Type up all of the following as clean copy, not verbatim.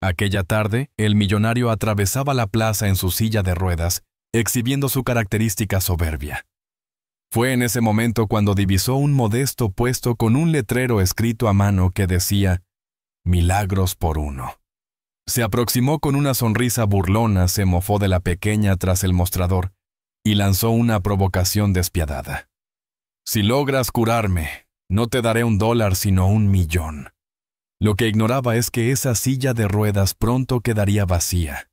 Aquella tarde, el millonario atravesaba la plaza en su silla de ruedas, exhibiendo su característica soberbia. Fue en ese momento cuando divisó un modesto puesto con un letrero escrito a mano que decía «Milagros por uno». Se aproximó con una sonrisa burlona, se mofó de la pequeña tras el mostrador y lanzó una provocación despiadada. «Si logras curarme, no te daré $1 sino $1.000.000». Lo que ignoraba es que esa silla de ruedas pronto quedaría vacía.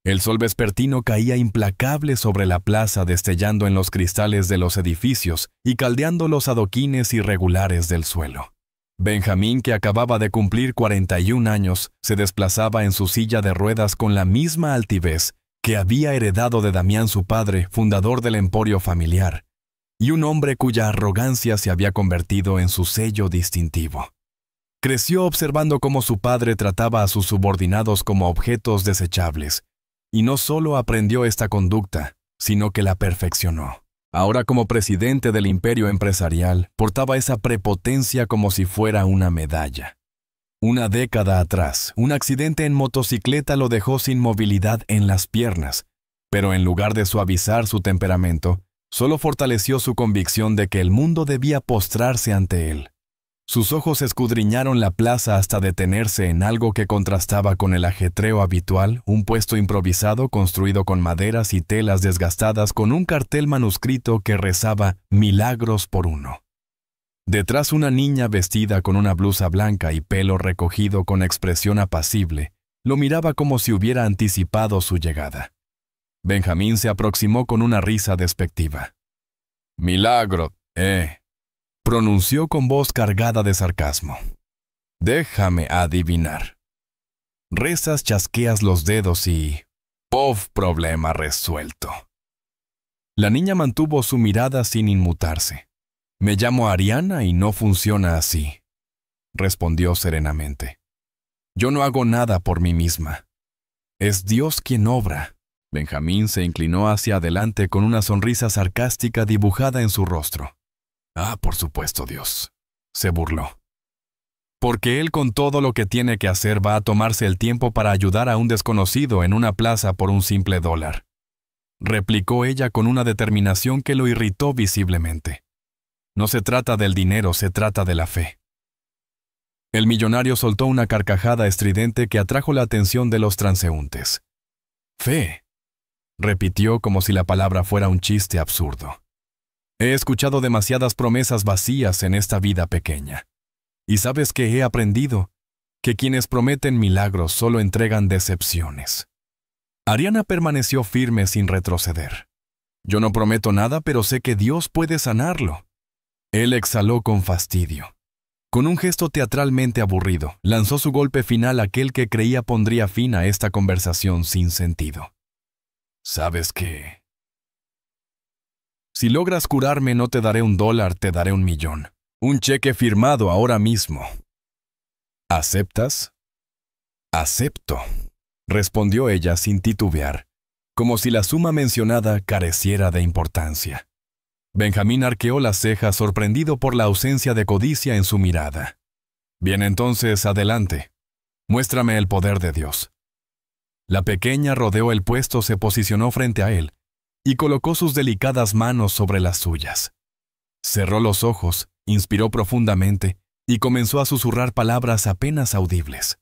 El sol vespertino caía implacable sobre la plaza, destellando en los cristales de los edificios y caldeando los adoquines irregulares del suelo. Benjamín, que acababa de cumplir 41 años, se desplazaba en su silla de ruedas con la misma altivez que había heredado de Damián su padre, fundador del emporio familiar, y un hombre cuya arrogancia se había convertido en su sello distintivo. Creció observando cómo su padre trataba a sus subordinados como objetos desechables, y no solo aprendió esta conducta, sino que la perfeccionó. Ahora, como presidente del imperio empresarial, portaba esa prepotencia como si fuera una medalla. Una década atrás, un accidente en motocicleta lo dejó sin movilidad en las piernas, pero en lugar de suavizar su temperamento, solo fortaleció su convicción de que el mundo debía postrarse ante él. Sus ojos escudriñaron la plaza hasta detenerse en algo que contrastaba con el ajetreo habitual, un puesto improvisado construido con maderas y telas desgastadas con un cartel manuscrito que rezaba «Milagros por uno». Detrás, una niña vestida con una blusa blanca y pelo recogido con expresión apacible lo miraba como si hubiera anticipado su llegada. Benjamín se aproximó con una risa despectiva. «Milagro, pronunció con voz cargada de sarcasmo. «Déjame adivinar. Rezas, chasqueas los dedos y... ¡Pof! Problema resuelto». La niña mantuvo su mirada sin inmutarse. «Me llamo Ariana y no funciona así», respondió serenamente. «Yo no hago nada por mí misma. Es Dios quien obra». Benjamín se inclinó hacia adelante con una sonrisa sarcástica dibujada en su rostro. «Ah, por supuesto, Dios», se burló. «Porque Él, con todo lo que tiene que hacer, va a tomarse el tiempo para ayudar a un desconocido en una plaza por un simple $1», replicó ella con una determinación que lo irritó visiblemente. «No se trata del dinero, se trata de la fe». El millonario soltó una carcajada estridente que atrajo la atención de los transeúntes. «Fe», repitió como si la palabra fuera un chiste absurdo. «He escuchado demasiadas promesas vacías en esta vida pequeña. ¿Y sabes qué he aprendido? Que quienes prometen milagros solo entregan decepciones». Ariana permaneció firme sin retroceder. «Yo no prometo nada, pero sé que Dios puede sanarlo». Él exhaló con fastidio. Con un gesto teatralmente aburrido, lanzó su golpe final, aquel que creía pondría fin a esta conversación sin sentido. «¿Sabes qué? Si logras curarme, no te daré $1, te daré $1.000.000. Un cheque firmado ahora mismo. ¿Aceptas?» «Acepto», respondió ella sin titubear, como si la suma mencionada careciera de importancia. Benjamín arqueó las cejas, sorprendido por la ausencia de codicia en su mirada. «Bien, entonces, adelante. Muéstrame el poder de Dios». La pequeña rodeó el puesto, se posicionó frente a él y colocó sus delicadas manos sobre las suyas. Cerró los ojos, inspiró profundamente y comenzó a susurrar palabras apenas audibles.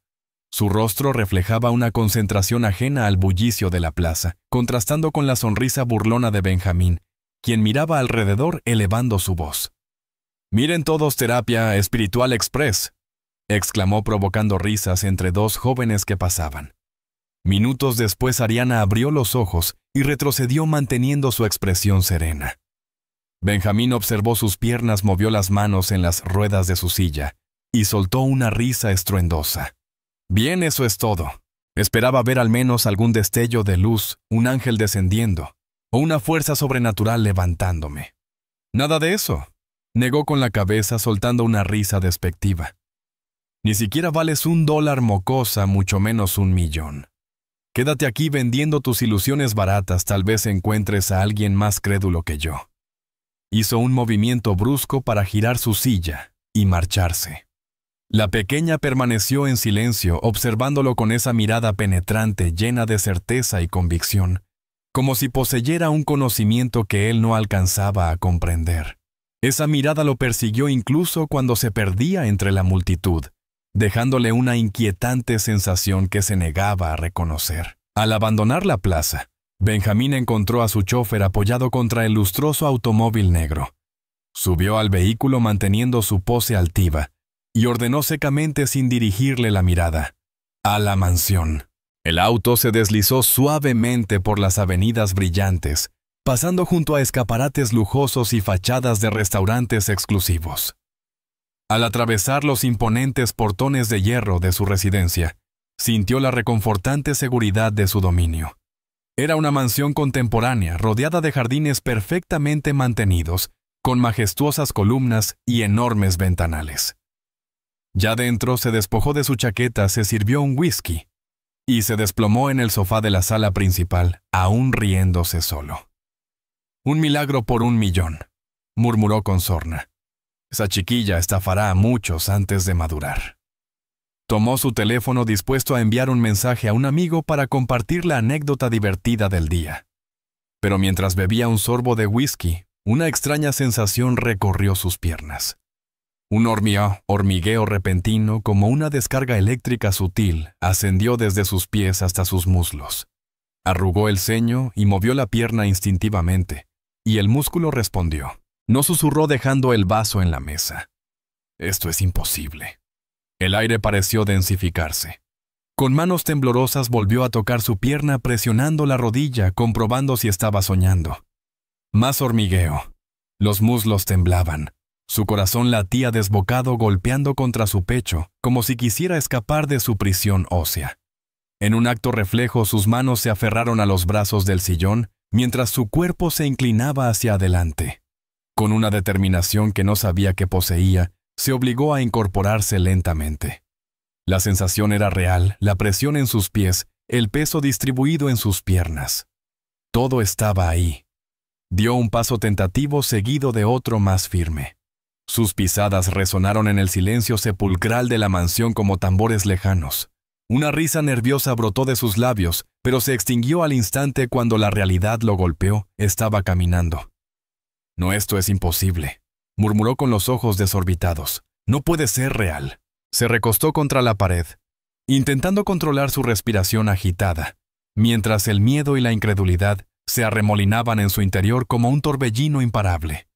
Su rostro reflejaba una concentración ajena al bullicio de la plaza, contrastando con la sonrisa burlona de Benjamín, quien miraba alrededor elevando su voz. «Miren todos Terapia Espiritual Express», exclamó provocando risas entre dos jóvenes que pasaban. Minutos después, Ariana abrió los ojos y retrocedió manteniendo su expresión serena. Benjamín observó sus piernas, movió las manos en las ruedas de su silla y soltó una risa estruendosa. «Bien, eso es todo. Esperaba ver al menos algún destello de luz, un ángel descendiendo, o una fuerza sobrenatural levantándome». «Nada de eso», negó con la cabeza, soltando una risa despectiva. «Ni siquiera vales $1, mocosa, mucho menos $1.000.000. Quédate aquí vendiendo tus ilusiones baratas, tal vez encuentres a alguien más crédulo que yo». Hizo un movimiento brusco para girar su silla y marcharse. La pequeña permaneció en silencio, observándolo con esa mirada penetrante, llena de certeza y convicción, como si poseyera un conocimiento que él no alcanzaba a comprender. Esa mirada lo persiguió incluso cuando se perdía entre la multitud, dejándole una inquietante sensación que se negaba a reconocer. Al abandonar la plaza, Benjamín encontró a su chofer apoyado contra el lustroso automóvil negro. Subió al vehículo manteniendo su pose altiva y ordenó secamente sin dirigirle la mirada: «A la mansión». El auto se deslizó suavemente por las avenidas brillantes, pasando junto a escaparates lujosos y fachadas de restaurantes exclusivos. Al atravesar los imponentes portones de hierro de su residencia, sintió la reconfortante seguridad de su dominio. Era una mansión contemporánea, rodeada de jardines perfectamente mantenidos, con majestuosas columnas y enormes ventanales. Ya dentro se despojó de su chaqueta, se sirvió un whisky y se desplomó en el sofá de la sala principal, aún riéndose solo. «Un milagro por 1.000.000», murmuró con sorna. «Esa chiquilla estafará a muchos antes de madurar». Tomó su teléfono dispuesto a enviar un mensaje a un amigo para compartir la anécdota divertida del día. Pero mientras bebía un sorbo de whisky, una extraña sensación recorrió sus piernas. Un hormigueo repentino, como una descarga eléctrica sutil, ascendió desde sus pies hasta sus muslos. Arrugó el ceño y movió la pierna instintivamente, y el músculo respondió. No susurró dejando el vaso en la mesa. «Esto es imposible». El aire pareció densificarse. Con manos temblorosas volvió a tocar su pierna presionando la rodilla, comprobando si estaba soñando. Más hormigueo. Los muslos temblaban. Su corazón latía desbocado, golpeando contra su pecho, como si quisiera escapar de su prisión ósea. En un acto reflejo, sus manos se aferraron a los brazos del sillón, mientras su cuerpo se inclinaba hacia adelante. Con una determinación que no sabía que poseía, se obligó a incorporarse lentamente. La sensación era real, la presión en sus pies, el peso distribuido en sus piernas. Todo estaba ahí. Dio un paso tentativo seguido de otro más firme. Sus pisadas resonaron en el silencio sepulcral de la mansión como tambores lejanos. Una risa nerviosa brotó de sus labios, pero se extinguió al instante cuando la realidad lo golpeó. Estaba caminando. «No, esto es imposible», murmuró con los ojos desorbitados. «No puede ser real». Se recostó contra la pared, intentando controlar su respiración agitada, mientras el miedo y la incredulidad se arremolinaban en su interior como un torbellino imparable.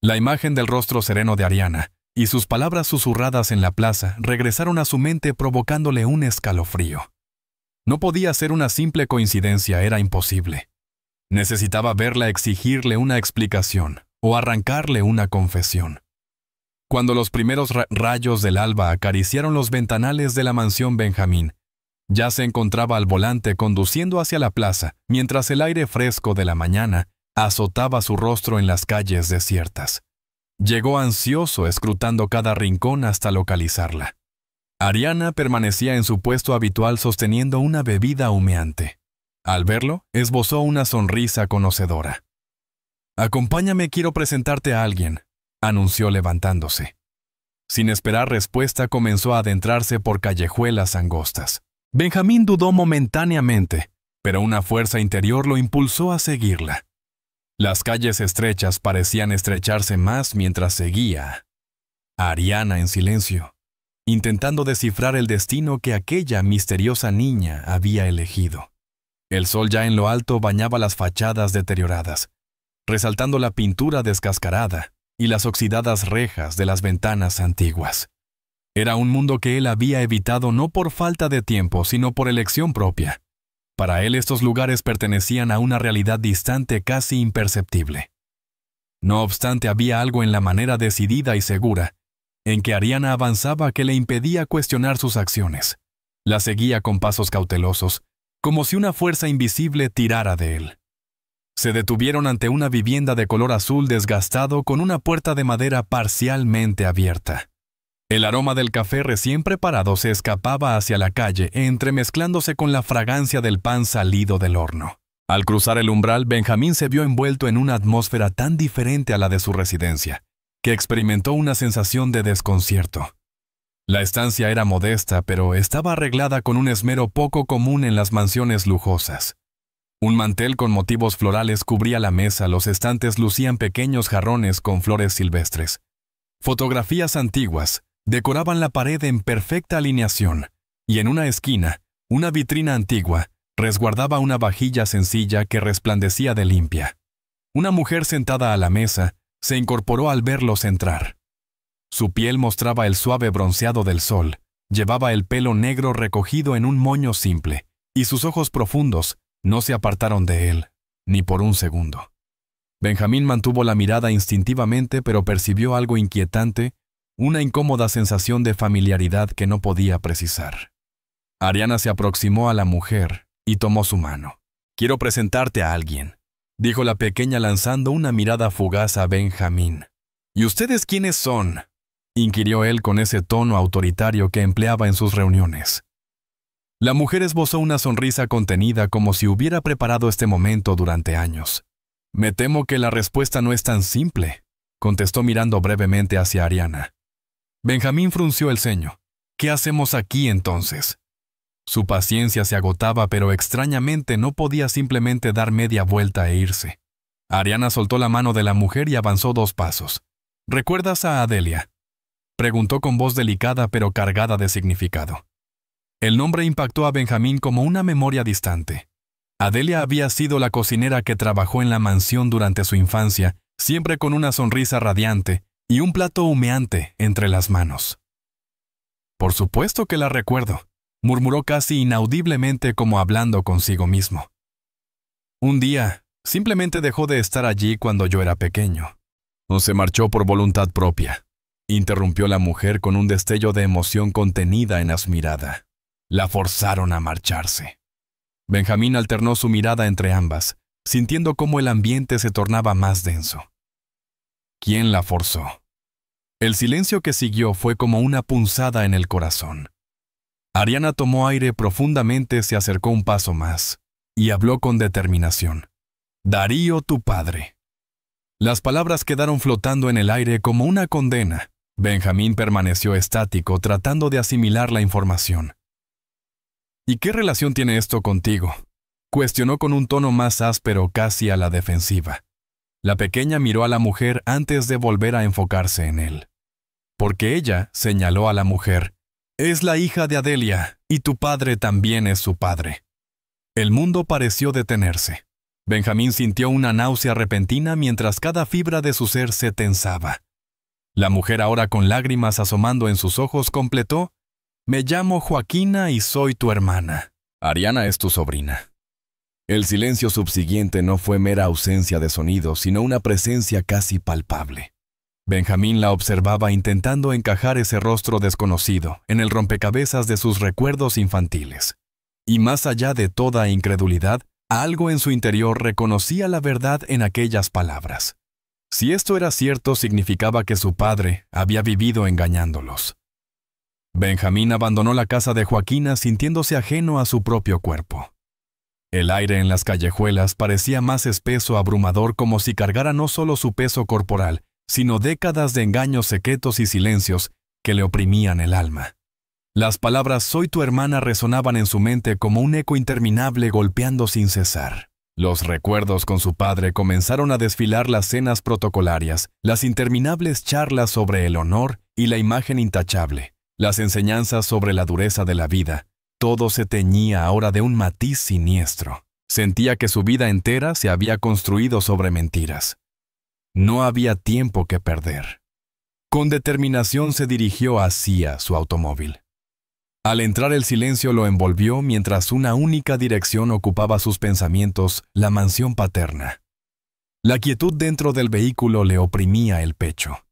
La imagen del rostro sereno de Ariana y sus palabras susurradas en la plaza regresaron a su mente provocándole un escalofrío. No podía ser una simple coincidencia, era imposible. Necesitaba verla exigirle una explicación o arrancarle una confesión. Cuando los primeros rayos del alba acariciaron los ventanales de la mansión Benjamín, ya se encontraba al volante conduciendo hacia la plaza, mientras el aire fresco de la mañana azotaba su rostro en las calles desiertas. Llegó ansioso, escrutando cada rincón hasta localizarla. Ariana permanecía en su puesto habitual sosteniendo una bebida humeante. Al verlo, esbozó una sonrisa conocedora. «Acompáñame, quiero presentarte a alguien», anunció levantándose. Sin esperar respuesta, comenzó a adentrarse por callejuelas angostas. Benjamín dudó momentáneamente, pero una fuerza interior lo impulsó a seguirla. Las calles estrechas parecían estrecharse más mientras seguía a Ariana en silencio, intentando descifrar el destino que aquella misteriosa niña había elegido. El sol ya en lo alto bañaba las fachadas deterioradas, resaltando la pintura descascarada y las oxidadas rejas de las ventanas antiguas. Era un mundo que él había evitado no por falta de tiempo, sino por elección propia. Para él estos lugares pertenecían a una realidad distante, casi imperceptible. No obstante, había algo en la manera decidida y segura en que Ariana avanzaba que le impedía cuestionar sus acciones. La seguía con pasos cautelosos, como si una fuerza invisible tirara de él. Se detuvieron ante una vivienda de color azul desgastado con una puerta de madera parcialmente abierta. El aroma del café recién preparado se escapaba hacia la calle, entremezclándose con la fragancia del pan salido del horno. Al cruzar el umbral, Benjamín se vio envuelto en una atmósfera tan diferente a la de su residencia, que experimentó una sensación de desconcierto. La estancia era modesta, pero estaba arreglada con un esmero poco común en las mansiones lujosas. Un mantel con motivos florales cubría la mesa, los estantes lucían pequeños jarrones con flores silvestres. Fotografías antiguas decoraban la pared en perfecta alineación, y en una esquina, una vitrina antigua resguardaba una vajilla sencilla que resplandecía de limpia. Una mujer sentada a la mesa se incorporó al verlos entrar. Su piel mostraba el suave bronceado del sol, llevaba el pelo negro recogido en un moño simple, y sus ojos profundos no se apartaron de él, ni por un segundo. Benjamín mantuvo la mirada instintivamente, pero percibió algo inquietante, una incómoda sensación de familiaridad que no podía precisar. Ariana se aproximó a la mujer y tomó su mano. «Quiero presentarte a alguien», dijo la pequeña lanzando una mirada fugaz a Benjamín. «¿Y ustedes quiénes son?», inquirió él con ese tono autoritario que empleaba en sus reuniones. La mujer esbozó una sonrisa contenida como si hubiera preparado este momento durante años. «Me temo que la respuesta no es tan simple», contestó mirando brevemente hacia Ariana. Benjamín frunció el ceño. «¿Qué hacemos aquí entonces?». Su paciencia se agotaba, pero extrañamente no podía simplemente dar media vuelta e irse. Ariana soltó la mano de la mujer y avanzó 2 pasos. «¿Recuerdas a Adelia?», preguntó con voz delicada pero cargada de significado. El nombre impactó a Benjamín como una memoria distante. Adelia había sido la cocinera que trabajó en la mansión durante su infancia, siempre con una sonrisa radiante y un plato humeante entre las manos. «Por supuesto que la recuerdo», murmuró casi inaudiblemente como hablando consigo mismo. «Un día, simplemente dejó de estar allí cuando yo era pequeño. No se marchó por voluntad propia», interrumpió la mujer con un destello de emoción contenida en su mirada. «La forzaron a marcharse». Benjamín alternó su mirada entre ambas, sintiendo cómo el ambiente se tornaba más denso. ¿Quién la forzó? El silencio que siguió fue como una punzada en el corazón. Ariana tomó aire profundamente, se acercó un paso más y habló con determinación. «Darío, tu padre». Las palabras quedaron flotando en el aire como una condena. Benjamín permaneció estático, tratando de asimilar la información. «¿Y qué relación tiene esto contigo?», cuestionó con un tono más áspero, casi a la defensiva. La pequeña miró a la mujer antes de volver a enfocarse en él. «Porque ella», señaló a la mujer, «es la hija de Adelia, y tu padre también es su padre». El mundo pareció detenerse. Benjamín sintió una náusea repentina mientras cada fibra de su ser se tensaba. La mujer, ahora con lágrimas asomando en sus ojos, completó: «Me llamo Joaquina y soy tu hermana. Ariana es tu sobrina». El silencio subsiguiente no fue mera ausencia de sonido, sino una presencia casi palpable. Benjamín la observaba intentando encajar ese rostro desconocido en el rompecabezas de sus recuerdos infantiles. Y más allá de toda incredulidad, algo en su interior reconocía la verdad en aquellas palabras. Si esto era cierto, significaba que su padre había vivido engañándolos. Benjamín abandonó la casa de Joaquina sintiéndose ajeno a su propio cuerpo. El aire en las callejuelas parecía más espeso, abrumador, como si cargara no solo su peso corporal, sino décadas de engaños secretos y silencios que le oprimían el alma. Las palabras «soy tu hermana» resonaban en su mente como un eco interminable golpeando sin cesar. Los recuerdos con su padre comenzaron a desfilar: las cenas protocolarias, las interminables charlas sobre el honor y la imagen intachable, las enseñanzas sobre la dureza de la vida. Todo se teñía ahora de un matiz siniestro. Sentía que su vida entera se había construido sobre mentiras. No había tiempo que perder. Con determinación se dirigió hacia su automóvil. Al entrar, el silencio lo envolvió mientras una única dirección ocupaba sus pensamientos: la mansión paterna. La quietud dentro del vehículo le oprimía el pecho.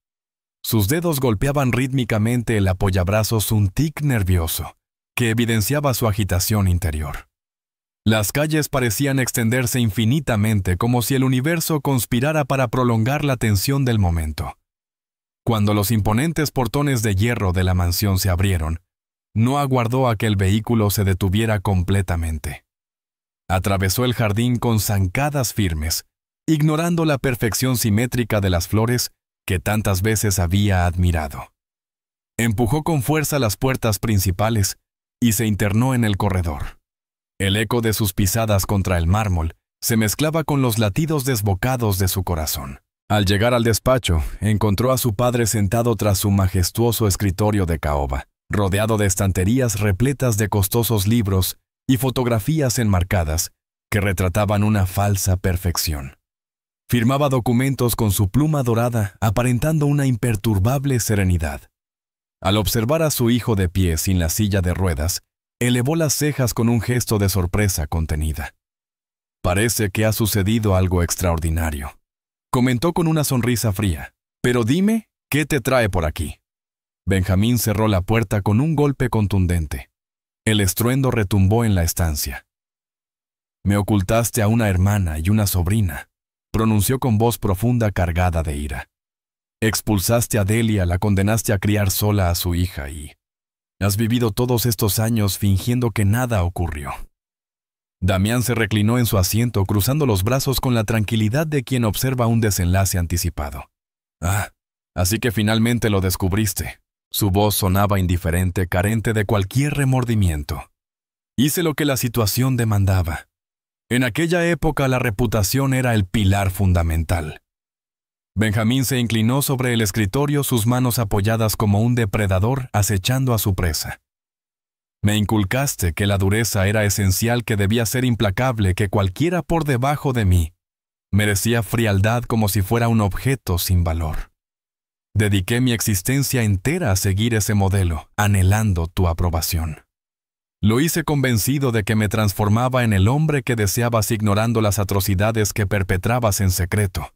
Sus dedos golpeaban rítmicamente el apoyabrazos, un tic nervioso que evidenciaba su agitación interior. Las calles parecían extenderse infinitamente, como si el universo conspirara para prolongar la tensión del momento. Cuando los imponentes portones de hierro de la mansión se abrieron, no aguardó a que el vehículo se detuviera completamente. Atravesó el jardín con zancadas firmes, ignorando la perfección simétrica de las flores que tantas veces había admirado. Empujó con fuerza las puertas principales y se internó en el corredor. El eco de sus pisadas contra el mármol se mezclaba con los latidos desbocados de su corazón. Al llegar al despacho, encontró a su padre sentado tras su majestuoso escritorio de caoba, rodeado de estanterías repletas de costosos libros y fotografías enmarcadas que retrataban una falsa perfección. Firmaba documentos con su pluma dorada, aparentando una imperturbable serenidad. Al observar a su hijo de pie sin la silla de ruedas, elevó las cejas con un gesto de sorpresa contenida. «Parece que ha sucedido algo extraordinario», comentó con una sonrisa fría. «Pero dime, ¿qué te trae por aquí?» Benjamín cerró la puerta con un golpe contundente. El estruendo retumbó en la estancia. «Me ocultaste a una hermana y una sobrina», pronunció con voz profunda cargada de ira. «Expulsaste a Delia, la condenaste a criar sola a su hija y has vivido todos estos años fingiendo que nada ocurrió». Damián se reclinó en su asiento, cruzando los brazos con la tranquilidad de quien observa un desenlace anticipado. «Ah, así que finalmente lo descubriste». Su voz sonaba indiferente, carente de cualquier remordimiento. «Hice lo que la situación demandaba. En aquella época la reputación era el pilar fundamental». Benjamín se inclinó sobre el escritorio, sus manos apoyadas como un depredador acechando a su presa. «Me inculcaste que la dureza era esencial, que debía ser implacable, que cualquiera por debajo de mí merecía frialdad como si fuera un objeto sin valor. Dediqué mi existencia entera a seguir ese modelo, anhelando tu aprobación. Lo hice convencido de que me transformaba en el hombre que deseabas, ignorando las atrocidades que perpetrabas en secreto».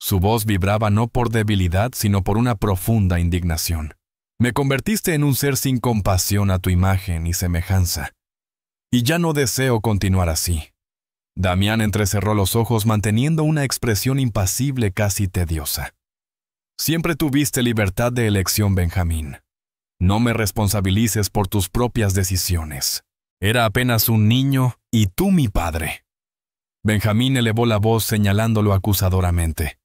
Su voz vibraba no por debilidad, sino por una profunda indignación. «Me convertiste en un ser sin compasión a tu imagen y semejanza. Y ya no deseo continuar así». Damián entrecerró los ojos manteniendo una expresión impasible, casi tediosa. «Siempre tuviste libertad de elección, Benjamín. No me responsabilices por tus propias decisiones. Era apenas un niño y tú mi padre». Benjamín elevó la voz señalándolo acusadoramente.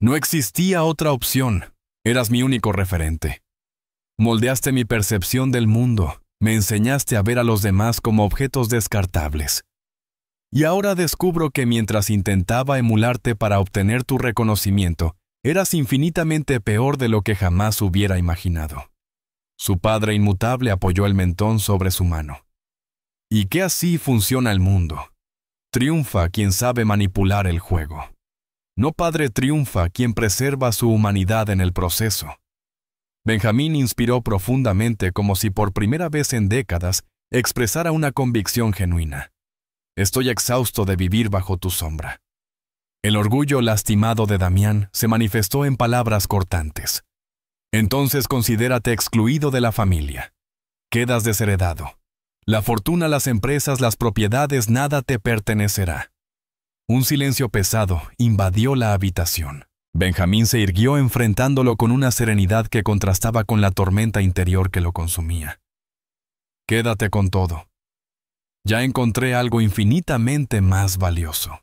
«No existía otra opción. Eras mi único referente. Moldeaste mi percepción del mundo, me enseñaste a ver a los demás como objetos descartables. Y ahora descubro que mientras intentaba emularte para obtener tu reconocimiento, eras infinitamente peor de lo que jamás hubiera imaginado». Su padre inmutable apoyó el mentón sobre su mano. «Y que así funciona el mundo. Triunfa quien sabe manipular el juego. No padre triunfa quien preserva su humanidad en el proceso». Benjamín inspiró profundamente, como si por primera vez en décadas expresara una convicción genuina. «Estoy exhausto de vivir bajo tu sombra». El orgullo lastimado de Damián se manifestó en palabras cortantes. «Entonces considérate excluido de la familia. Quedas desheredado. La fortuna, las empresas, las propiedades, nada te pertenecerá». Un silencio pesado invadió la habitación. Benjamín se irguió enfrentándolo con una serenidad que contrastaba con la tormenta interior que lo consumía. «Quédate con todo. Ya encontré algo infinitamente más valioso».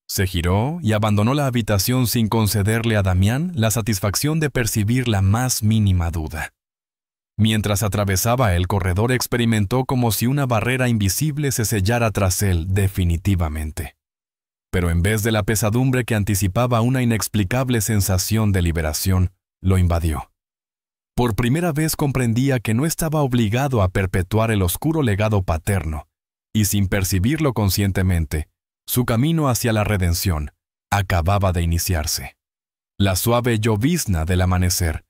Se giró y abandonó la habitación sin concederle a Damián la satisfacción de percibir la más mínima duda. Mientras atravesaba el corredor, experimentó como si una barrera invisible se sellara tras él definitivamente. Pero en vez de la pesadumbre que anticipaba una inexplicable sensación de liberación, lo invadió. Por primera vez comprendía que no estaba obligado a perpetuar el oscuro legado paterno, y sin percibirlo conscientemente, su camino hacia la redención acababa de iniciarse. La suave llovizna del amanecer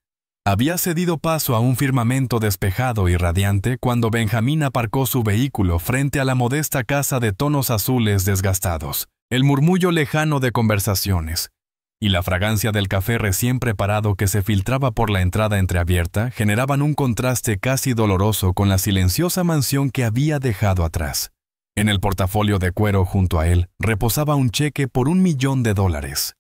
había cedido paso a un firmamento despejado y radiante cuando Benjamín aparcó su vehículo frente a la modesta casa de tonos azules desgastados. El murmullo lejano de conversaciones y la fragancia del café recién preparado que se filtraba por la entrada entreabierta generaban un contraste casi doloroso con la silenciosa mansión que había dejado atrás. En el portafolio de cuero junto a él reposaba un cheque por $1.000.000.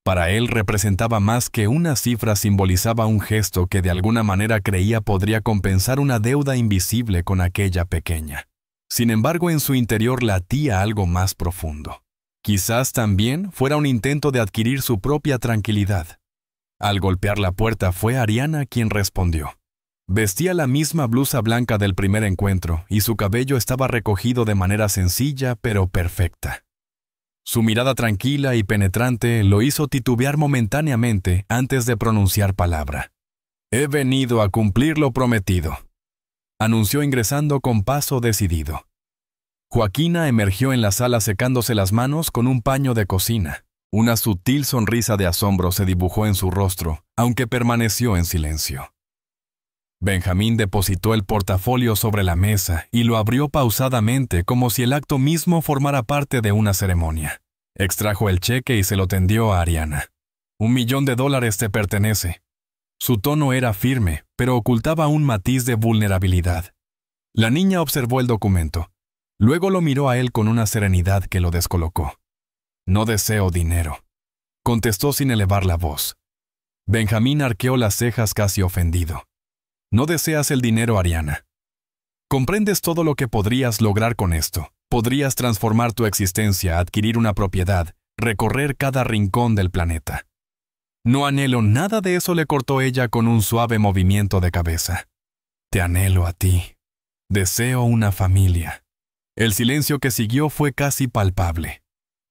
Para él representaba más que una cifra, simbolizaba un gesto que de alguna manera creía podría compensar una deuda invisible con aquella pequeña. Sin embargo, en su interior latía algo más profundo. Quizás también fuera un intento de adquirir su propia tranquilidad. Al golpear la puerta fue Ariana quien respondió. Vestía la misma blusa blanca del primer encuentro y su cabello estaba recogido de manera sencilla pero perfecta. Su mirada tranquila y penetrante lo hizo titubear momentáneamente antes de pronunciar palabra. «He venido a cumplir lo prometido», anunció ingresando con paso decidido. Joaquina emergió en la sala secándose las manos con un paño de cocina. Una sutil sonrisa de asombro se dibujó en su rostro, aunque permaneció en silencio. Benjamín depositó el portafolio sobre la mesa y lo abrió pausadamente como si el acto mismo formara parte de una ceremonia. Extrajo el cheque y se lo tendió a Ariana. $1 millón te pertenece. Su tono era firme, pero ocultaba un matiz de vulnerabilidad. La niña observó el documento. Luego lo miró a él con una serenidad que lo descolocó. «No deseo dinero», contestó sin elevar la voz. Benjamín arqueó las cejas casi ofendido. «No deseas el dinero, Ariana. Comprendes todo lo que podrías lograr con esto. Podrías transformar tu existencia, adquirir una propiedad, recorrer cada rincón del planeta». «No anhelo nada de eso», le cortó ella con un suave movimiento de cabeza. «Te anhelo a ti. Deseo una familia». El silencio que siguió fue casi palpable.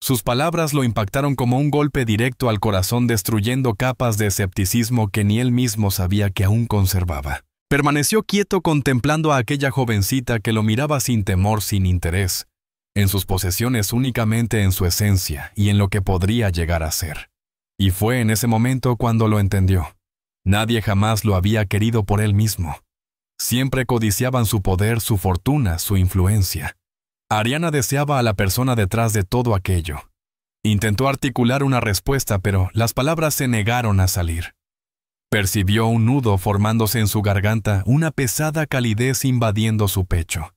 Sus palabras lo impactaron como un golpe directo al corazón, destruyendo capas de escepticismo que ni él mismo sabía que aún conservaba. Permaneció quieto contemplando a aquella jovencita que lo miraba sin temor, sin interés, en sus posesiones, únicamente en su esencia y en lo que podría llegar a ser. Y fue en ese momento cuando lo entendió. Nadie jamás lo había querido por él mismo. Siempre codiciaban su poder, su fortuna, su influencia. Ariana deseaba a la persona detrás de todo aquello. Intentó articular una respuesta, pero las palabras se negaron a salir. Percibió un nudo formándose en su garganta, una pesada calidez invadiendo su pecho.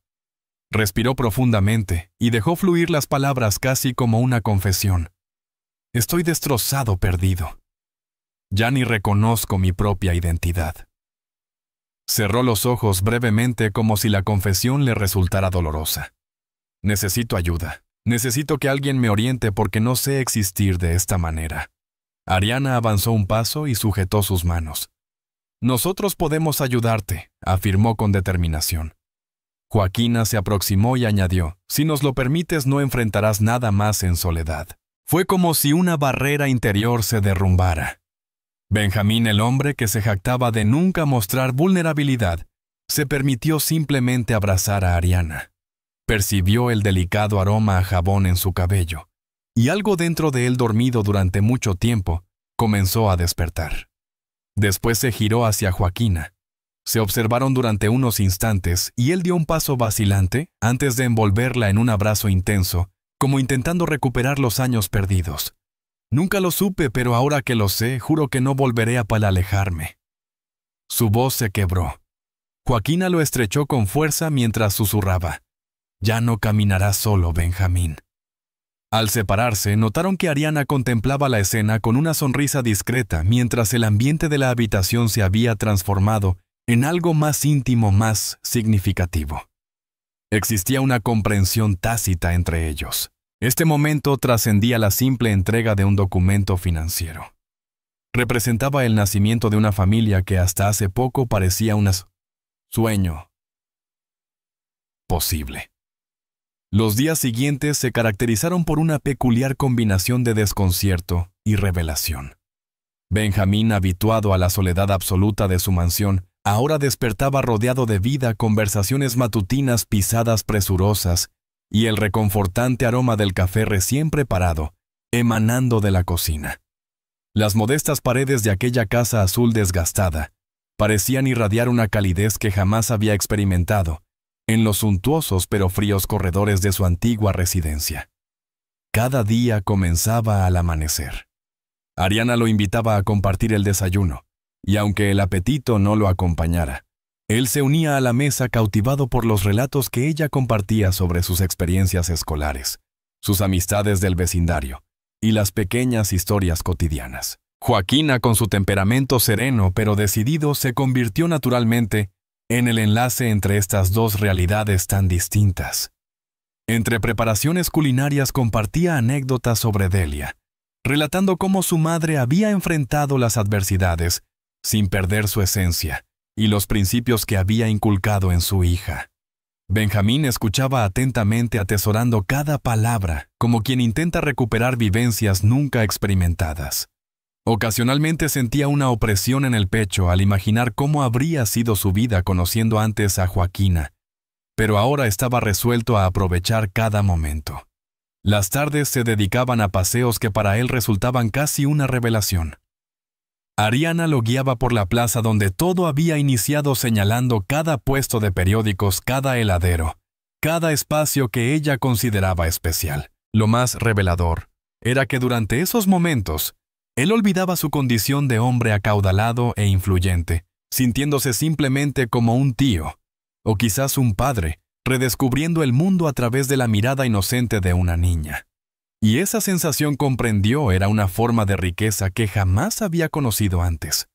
Respiró profundamente y dejó fluir las palabras casi como una confesión. «Estoy destrozado, perdido. Ya ni reconozco mi propia identidad». Cerró los ojos brevemente como si la confesión le resultara dolorosa. «Necesito ayuda. Necesito que alguien me oriente porque no sé existir de esta manera». Ariana avanzó un paso y sujetó sus manos. «Nosotros podemos ayudarte», afirmó con determinación. Joaquina se aproximó y añadió, «Si nos lo permites, no enfrentarás nada más en soledad». Fue como si una barrera interior se derrumbara. Benjamín, el hombre que se jactaba de nunca mostrar vulnerabilidad, se permitió simplemente abrazar a Ariana. Percibió el delicado aroma a jabón en su cabello, y algo dentro de él, dormido durante mucho tiempo, comenzó a despertar. Después se giró hacia Joaquina. Se observaron durante unos instantes y él dio un paso vacilante antes de envolverla en un abrazo intenso, como intentando recuperar los años perdidos. «Nunca lo supe, pero ahora que lo sé, juro que no volveré a alejarme». Su voz se quebró. Joaquina lo estrechó con fuerza mientras susurraba, «Ya no caminarás solo, Benjamín». Al separarse, notaron que Ariana contemplaba la escena con una sonrisa discreta, mientras el ambiente de la habitación se había transformado en algo más íntimo, más significativo. Existía una comprensión tácita entre ellos. Este momento trascendía la simple entrega de un documento financiero. Representaba el nacimiento de una familia que hasta hace poco parecía un sueño posible. Los días siguientes se caracterizaron por una peculiar combinación de desconcierto y revelación. Benjamín, habituado a la soledad absoluta de su mansión, ahora despertaba rodeado de vida, conversaciones matutinas, pisadas presurosas y el reconfortante aroma del café recién preparado, emanando de la cocina. Las modestas paredes de aquella casa azul desgastada parecían irradiar una calidez que jamás había experimentado en los suntuosos pero fríos corredores de su antigua residencia. Cada día comenzaba al amanecer. Ariana lo invitaba a compartir el desayuno, y aunque el apetito no lo acompañara, él se unía a la mesa cautivado por los relatos que ella compartía sobre sus experiencias escolares, sus amistades del vecindario y las pequeñas historias cotidianas. Joaquina, con su temperamento sereno pero decidido, se convirtió naturalmente en el enlace entre estas dos realidades tan distintas. Entre preparaciones culinarias compartía anécdotas sobre Delia, relatando cómo su madre había enfrentado las adversidades sin perder su esencia y los principios que había inculcado en su hija. Benjamín escuchaba atentamente, atesorando cada palabra, como quien intenta recuperar vivencias nunca experimentadas. Ocasionalmente sentía una opresión en el pecho al imaginar cómo habría sido su vida conociendo antes a Joaquina, pero ahora estaba resuelto a aprovechar cada momento. Las tardes se dedicaban a paseos que para él resultaban casi una revelación. Ariana lo guiaba por la plaza donde todo había iniciado, señalando cada puesto de periódicos, cada heladero, cada espacio que ella consideraba especial. Lo más revelador era que durante esos momentos, él olvidaba su condición de hombre acaudalado e influyente, sintiéndose simplemente como un tío, o quizás un padre, redescubriendo el mundo a través de la mirada inocente de una niña. Y esa sensación, comprendió, era una forma de riqueza que jamás había conocido antes.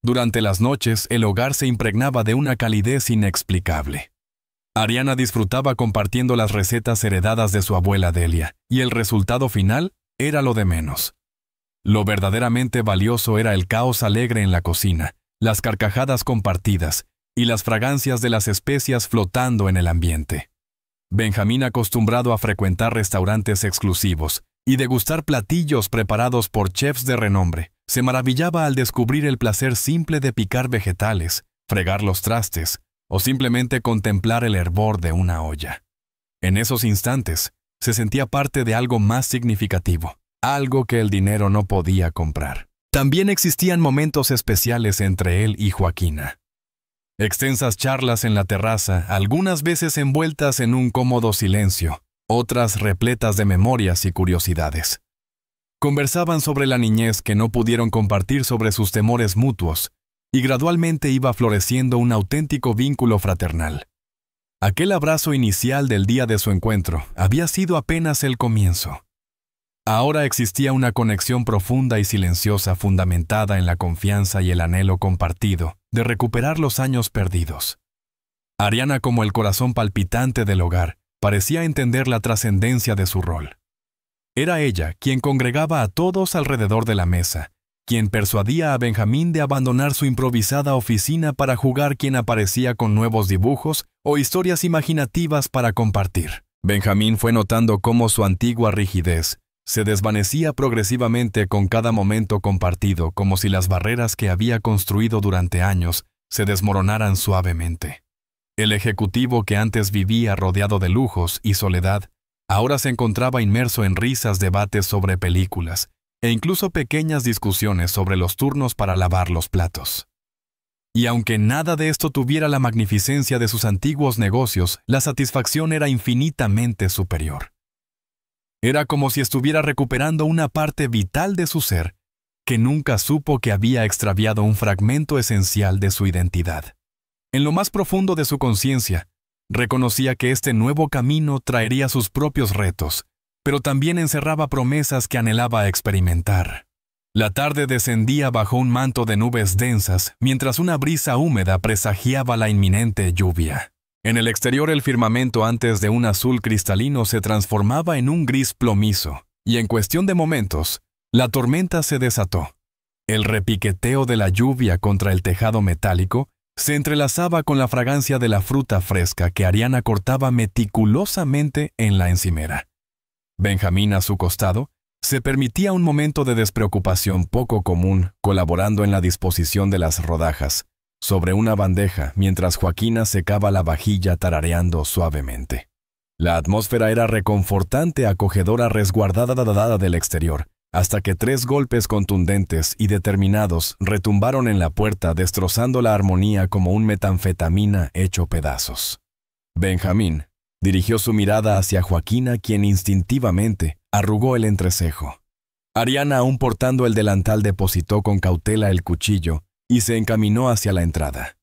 Durante las noches, el hogar se impregnaba de una calidez inexplicable. Ariana disfrutaba compartiendo las recetas heredadas de su abuela Delia, y el resultado final era lo de menos. Lo verdaderamente valioso era el caos alegre en la cocina, las carcajadas compartidas y las fragancias de las especias flotando en el ambiente. Benjamín, acostumbrado a frecuentar restaurantes exclusivos y degustar platillos preparados por chefs de renombre, se maravillaba al descubrir el placer simple de picar vegetales, fregar los trastes o simplemente contemplar el hervor de una olla. En esos instantes, se sentía parte de algo más significativo, algo que el dinero no podía comprar. También existían momentos especiales entre él y Joaquina. Extensas charlas en la terraza, algunas veces envueltas en un cómodo silencio, otras repletas de memorias y curiosidades. Conversaban sobre la niñez que no pudieron compartir, sobre sus temores mutuos, y gradualmente iba floreciendo un auténtico vínculo fraternal. Aquel abrazo inicial del día de su encuentro había sido apenas el comienzo. Ahora existía una conexión profunda y silenciosa fundamentada en la confianza y el anhelo compartido de recuperar los años perdidos. Ariana, como el corazón palpitante del hogar, parecía entender la trascendencia de su rol. Era ella quien congregaba a todos alrededor de la mesa, quien persuadía a Benjamín de abandonar su improvisada oficina para jugar, quien aparecía con nuevos dibujos o historias imaginativas para compartir. Benjamín fue notando cómo su antigua rigidez se desvanecía progresivamente con cada momento compartido, como si las barreras que había construido durante años se desmoronaran suavemente. El ejecutivo, que antes vivía rodeado de lujos y soledad, ahora se encontraba inmerso en risas, debates sobre películas e incluso pequeñas discusiones sobre los turnos para lavar los platos. Y aunque nada de esto tuviera la magnificencia de sus antiguos negocios, la satisfacción era infinitamente superior. Era como si estuviera recuperando una parte vital de su ser, que nunca supo que había extraviado un fragmento esencial de su identidad. En lo más profundo de su conciencia, reconocía que este nuevo camino traería sus propios retos, pero también encerraba promesas que anhelaba experimentar. La tarde descendía bajo un manto de nubes densas, mientras una brisa húmeda presagiaba la inminente lluvia. En el exterior, el firmamento, antes de un azul cristalino, se transformaba en un gris plomizo, y en cuestión de momentos, la tormenta se desató. El repiqueteo de la lluvia contra el tejado metálico se entrelazaba con la fragancia de la fruta fresca que Ariana cortaba meticulosamente en la encimera. Benjamín, a su costado, se permitía un momento de despreocupación poco común, colaborando en la disposición de las rodajas sobre una bandeja, mientras Joaquina secaba la vajilla tarareando suavemente. La atmósfera era reconfortante, acogedora, resguardada del exterior, hasta que 3 golpes contundentes y determinados retumbaron en la puerta, destrozando la armonía como un metanfetamina hecho pedazos. Benjamín dirigió su mirada hacia Joaquina, quien instintivamente arrugó el entrecejo. Ariana, aún portando el delantal, depositó con cautela el cuchillo y se encaminó hacia la entrada.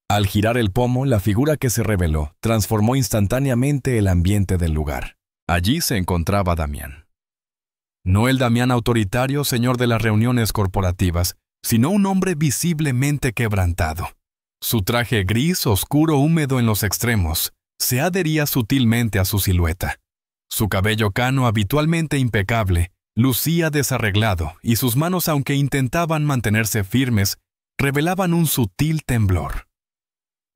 Al girar el pomo, la figura que se reveló transformó instantáneamente el ambiente del lugar. Allí se encontraba Damián. No el Damián autoritario, señor de las reuniones corporativas, sino un hombre visiblemente quebrantado. Su traje gris, oscuro, húmedo en los extremos, se adhería sutilmente a su silueta. Su cabello cano, habitualmente impecable, Lucía desarreglado y sus manos, aunque intentaban mantenerse firmes, revelaban un sutil temblor.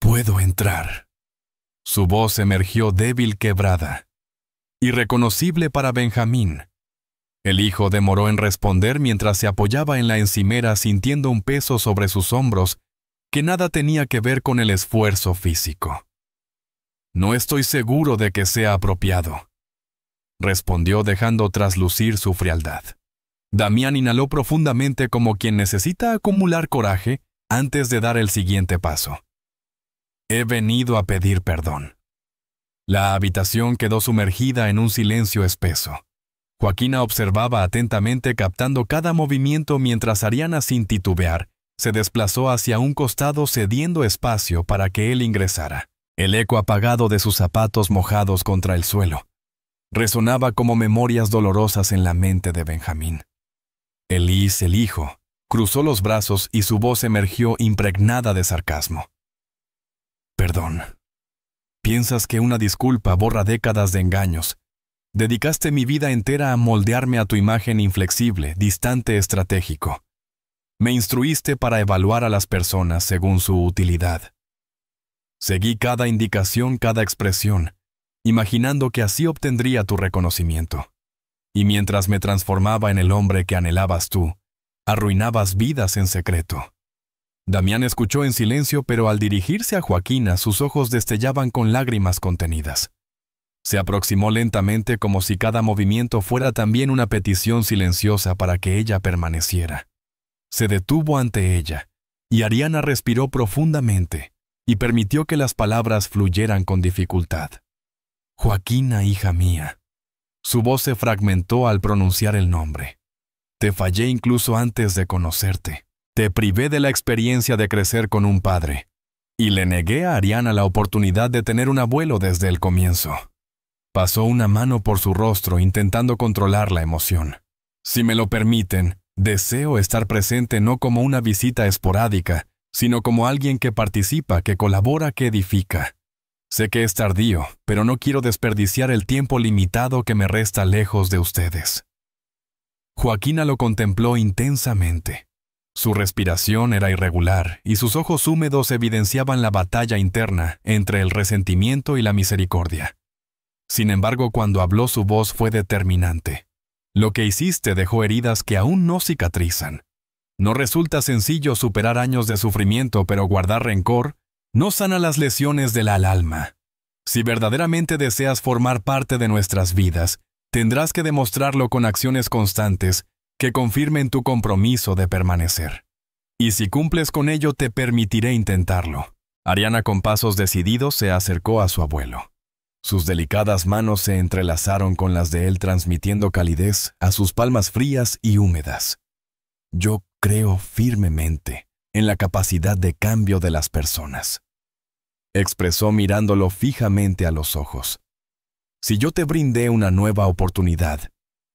«¿Puedo entrar?». Su voz emergió débil, quebrada, irreconocible para Benjamín. El hijo demoró en responder mientras se apoyaba en la encimera sintiendo un peso sobre sus hombros que nada tenía que ver con el esfuerzo físico. «No estoy seguro de que sea apropiado», respondió dejando traslucir su frialdad. Damián inhaló profundamente como quien necesita acumular coraje antes de dar el siguiente paso. «He venido a pedir perdón». La habitación quedó sumergida en un silencio espeso. Joaquina observaba atentamente, captando cada movimiento mientras Ariana, sin titubear, se desplazó hacia un costado cediendo espacio para que él ingresara. El eco apagado de sus zapatos mojados contra el suelo resonaba como memorias dolorosas en la mente de Benjamín. Elís, el hijo, cruzó los brazos y su voz emergió impregnada de sarcasmo. «Perdón. Piensas que una disculpa borra décadas de engaños. Dedicaste mi vida entera a moldearme a tu imagen inflexible, distante, estratégico. Me instruiste para evaluar a las personas según su utilidad. Seguí cada indicación, cada expresión, imaginando que así obtendría tu reconocimiento. Y mientras me transformaba en el hombre que anhelabas tú, arruinabas vidas en secreto». Damián escuchó en silencio, pero al dirigirse a Joaquina, sus ojos destellaban con lágrimas contenidas. Se aproximó lentamente como si cada movimiento fuera también una petición silenciosa para que ella permaneciera. Se detuvo ante ella, y Ariana respiró profundamente y permitió que las palabras fluyeran con dificultad. «Joaquina, hija mía». Su voz se fragmentó al pronunciar el nombre. «Te fallé incluso antes de conocerte. Te privé de la experiencia de crecer con un padre, y le negué a Ariana la oportunidad de tener un abuelo desde el comienzo». Pasó una mano por su rostro intentando controlar la emoción. «Si me lo permiten, deseo estar presente no como una visita esporádica, sino como alguien que participa, que colabora, que edifica. Sé que es tardío, pero no quiero desperdiciar el tiempo limitado que me resta lejos de ustedes». Joaquina lo contempló intensamente. Su respiración era irregular y sus ojos húmedos evidenciaban la batalla interna entre el resentimiento y la misericordia. Sin embargo, cuando habló, su voz fue determinante. «Lo que hiciste dejó heridas que aún no cicatrizan. No resulta sencillo superar años de sufrimiento, pero guardar rencor no sana las lesiones del alma. Si verdaderamente deseas formar parte de nuestras vidas, tendrás que demostrarlo con acciones constantes que confirmen tu compromiso de permanecer. Y si cumples con ello, te permitiré intentarlo». Ariana, con pasos decididos, se acercó a su abuelo. Sus delicadas manos se entrelazaron con las de él, transmitiendo calidez a sus palmas frías y húmedas. «Yo creo firmemente en la capacidad de cambio de las personas», expresó mirándolo fijamente a los ojos. «Si yo te brindé una nueva oportunidad,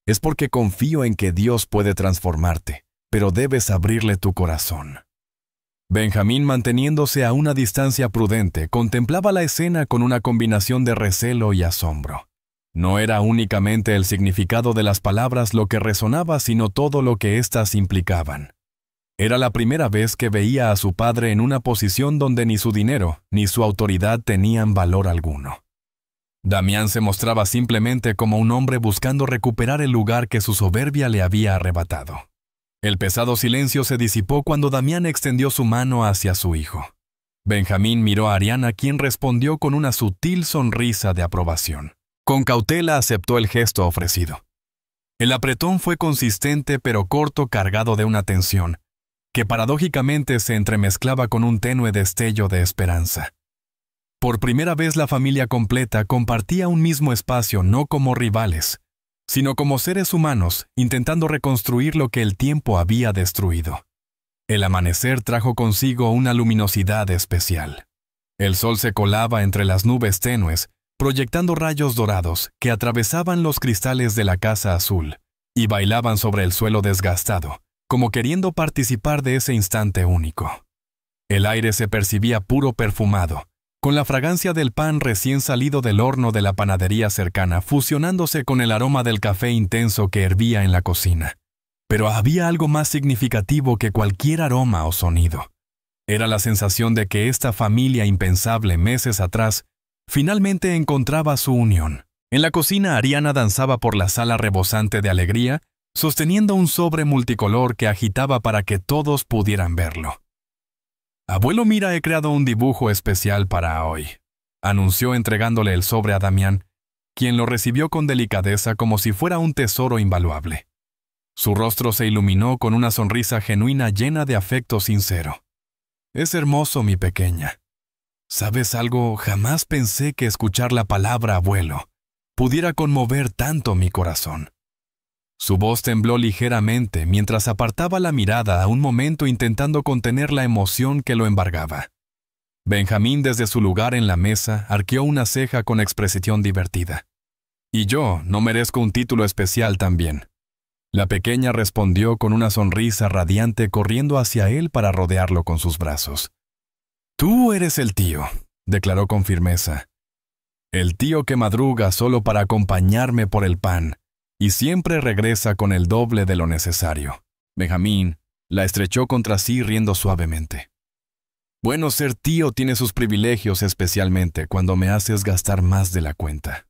es porque confío en que Dios puede transformarte, pero debes abrirle tu corazón». Benjamín, manteniéndose a una distancia prudente, contemplaba la escena con una combinación de recelo y asombro. No era únicamente el significado de las palabras lo que resonaba, sino todo lo que éstas implicaban. Era la primera vez que veía a su padre en una posición donde ni su dinero ni su autoridad tenían valor alguno. Damián se mostraba simplemente como un hombre buscando recuperar el lugar que su soberbia le había arrebatado. El pesado silencio se disipó cuando Damián extendió su mano hacia su hijo. Benjamín miró a Ariana, quien respondió con una sutil sonrisa de aprobación. Con cautela aceptó el gesto ofrecido. El apretón fue consistente pero corto, cargado de una tensión que paradójicamente se entremezclaba con un tenue destello de esperanza. Por primera vez la familia completa compartía un mismo espacio, no como rivales, sino como seres humanos intentando reconstruir lo que el tiempo había destruido. El amanecer trajo consigo una luminosidad especial. El sol se colaba entre las nubes tenues, proyectando rayos dorados que atravesaban los cristales de la casa azul y bailaban sobre el suelo desgastado, como queriendo participar de ese instante único. El aire se percibía puro, perfumado, con la fragancia del pan recién salido del horno de la panadería cercana, fusionándose con el aroma del café intenso que hervía en la cocina. Pero había algo más significativo que cualquier aroma o sonido. Era la sensación de que esta familia impensable meses atrás finalmente encontraba su unión. En la cocina, Ariana danzaba por la sala rebosante de alegría, sosteniendo un sobre multicolor que agitaba para que todos pudieran verlo. «Abuelo, mira, he creado un dibujo especial para hoy», anunció entregándole el sobre a Damián, quien lo recibió con delicadeza como si fuera un tesoro invaluable. Su rostro se iluminó con una sonrisa genuina llena de afecto sincero. «Es hermoso, mi pequeña. ¿Sabes algo? Jamás pensé que escuchar la palabra abuelo pudiera conmover tanto mi corazón». Su voz tembló ligeramente mientras apartaba la mirada a un momento intentando contener la emoción que lo embargaba. Benjamín, desde su lugar en la mesa, arqueó una ceja con expresión divertida. «Y yo no merezco un título especial también». La pequeña respondió con una sonrisa radiante, corriendo hacia él para rodearlo con sus brazos. «Tú eres el tío», declaró con firmeza. «El tío que madruga solo para acompañarme por el pan y siempre regresa con el doble de lo necesario». Benjamín la estrechó contra sí riendo suavemente. «Bueno, ser tío tiene sus privilegios, especialmente cuando me haces gastar más de la cuenta».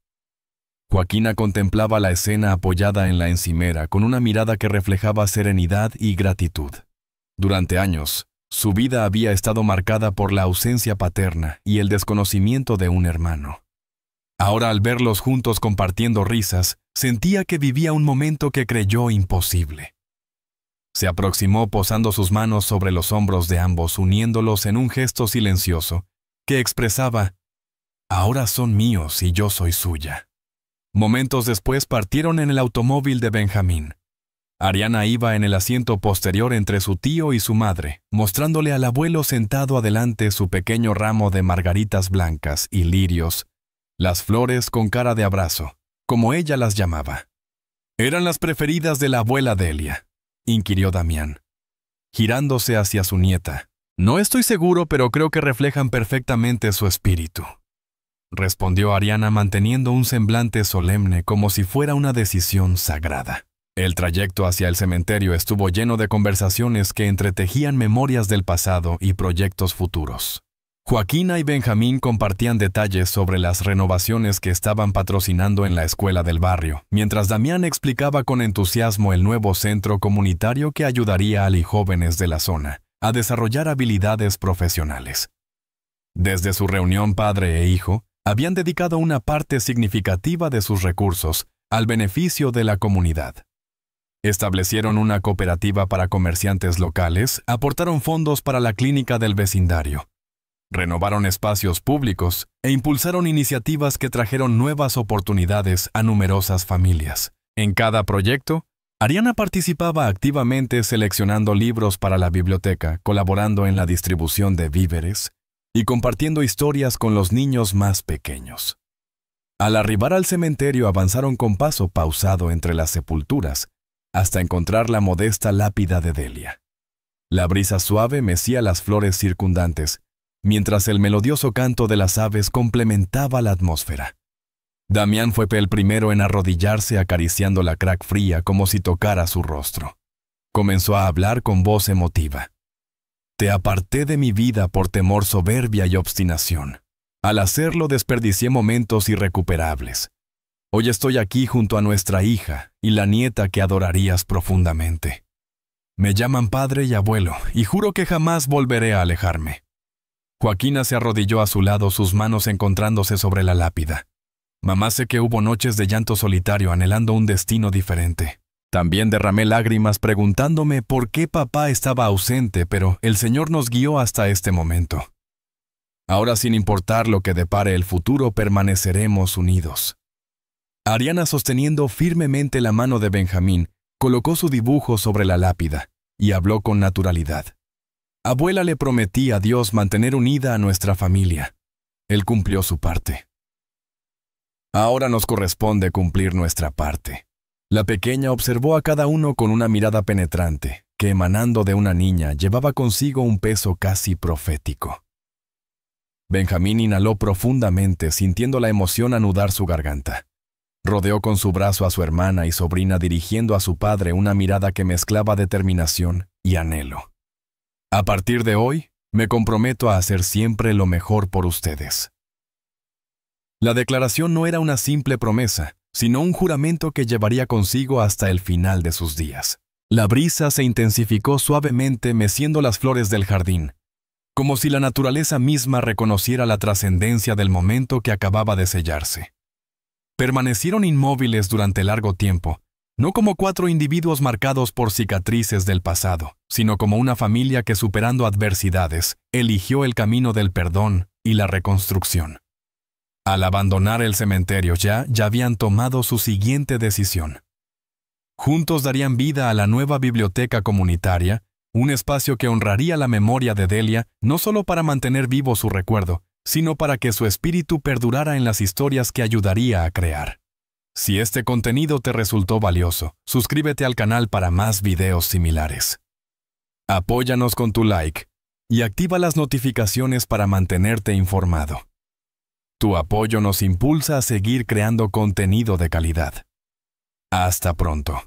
Joaquina contemplaba la escena apoyada en la encimera con una mirada que reflejaba serenidad y gratitud. Durante años, su vida había estado marcada por la ausencia paterna y el desconocimiento de un hermano. Ahora, al verlos juntos compartiendo risas, sentía que vivía un momento que creyó imposible. Se aproximó posando sus manos sobre los hombros de ambos, uniéndolos en un gesto silencioso que expresaba: «Ahora son míos y yo soy suya». Momentos después partieron en el automóvil de Benjamín. Ariana iba en el asiento posterior entre su tío y su madre, mostrándole al abuelo sentado adelante su pequeño ramo de margaritas blancas y lirios, las flores con cara de abrazo, como ella las llamaba. «¿Eran las preferidas de la abuela Delia?», inquirió Damián, girándose hacia su nieta. «No estoy seguro, pero creo que reflejan perfectamente su espíritu», respondió Ariana manteniendo un semblante solemne como si fuera una decisión sagrada. El trayecto hacia el cementerio estuvo lleno de conversaciones que entretejían memorias del pasado y proyectos futuros. Joaquina y Benjamín compartían detalles sobre las renovaciones que estaban patrocinando en la escuela del barrio, mientras Damián explicaba con entusiasmo el nuevo centro comunitario que ayudaría a los jóvenes de la zona a desarrollar habilidades profesionales. Desde su reunión padre e hijo, habían dedicado una parte significativa de sus recursos al beneficio de la comunidad. Establecieron una cooperativa para comerciantes locales, aportaron fondos para la clínica del vecindario, renovaron espacios públicos e impulsaron iniciativas que trajeron nuevas oportunidades a numerosas familias. En cada proyecto, Ariana participaba activamente seleccionando libros para la biblioteca, colaborando en la distribución de víveres y compartiendo historias con los niños más pequeños. Al arribar al cementerio avanzaron con paso pausado entre las sepulturas, hasta encontrar la modesta lápida de Delia. La brisa suave mecía las flores circundantes, mientras el melodioso canto de las aves complementaba la atmósfera. Damián fue el primero en arrodillarse acariciando la crack fría como si tocara su rostro. Comenzó a hablar con voz emotiva. «Te aparté de mi vida por temor, soberbia y obstinación. Al hacerlo desperdicié momentos irrecuperables. Hoy estoy aquí junto a nuestra hija y la nieta que adorarías profundamente. Me llaman padre y abuelo, y juro que jamás volveré a alejarme». Joaquina se arrodilló a su lado, sus manos encontrándose sobre la lápida. «Mamá, sé que hubo noches de llanto solitario anhelando un destino diferente. También derramé lágrimas preguntándome por qué papá estaba ausente, pero el Señor nos guió hasta este momento. Ahora, sin importar lo que depare el futuro, permaneceremos unidos». Ariana, sosteniendo firmemente la mano de Benjamín, colocó su dibujo sobre la lápida y habló con naturalidad. «Abuela, le prometí a Dios mantener unida a nuestra familia. Él cumplió su parte. Ahora nos corresponde cumplir nuestra parte». La pequeña observó a cada uno con una mirada penetrante, que emanando de una niña llevaba consigo un peso casi profético. Benjamín inhaló profundamente, sintiendo la emoción anudar su garganta. Rodeó con su brazo a su hermana y sobrina, dirigiendo a su padre una mirada que mezclaba determinación y anhelo. A partir de hoy, me comprometo a hacer siempre lo mejor por ustedes. La declaración no era una simple promesa, sino un juramento que llevaría consigo hasta el final de sus días. La brisa se intensificó suavemente meciendo las flores del jardín, como si la naturaleza misma reconociera la trascendencia del momento que acababa de sellarse. Permanecieron inmóviles durante largo tiempo, no como 4 individuos marcados por cicatrices del pasado, sino como una familia que, superando adversidades, eligió el camino del perdón y la reconstrucción. Al abandonar el cementerio ya habían tomado su siguiente decisión. Juntos darían vida a la nueva biblioteca comunitaria, un espacio que honraría la memoria de Delia, no solo para mantener vivo su recuerdo, sino para que su espíritu perdurara en las historias que ayudaría a crear. Si este contenido te resultó valioso, suscríbete al canal para más videos similares. Apóyanos con tu like y activa las notificaciones para mantenerte informado. Tu apoyo nos impulsa a seguir creando contenido de calidad. Hasta pronto.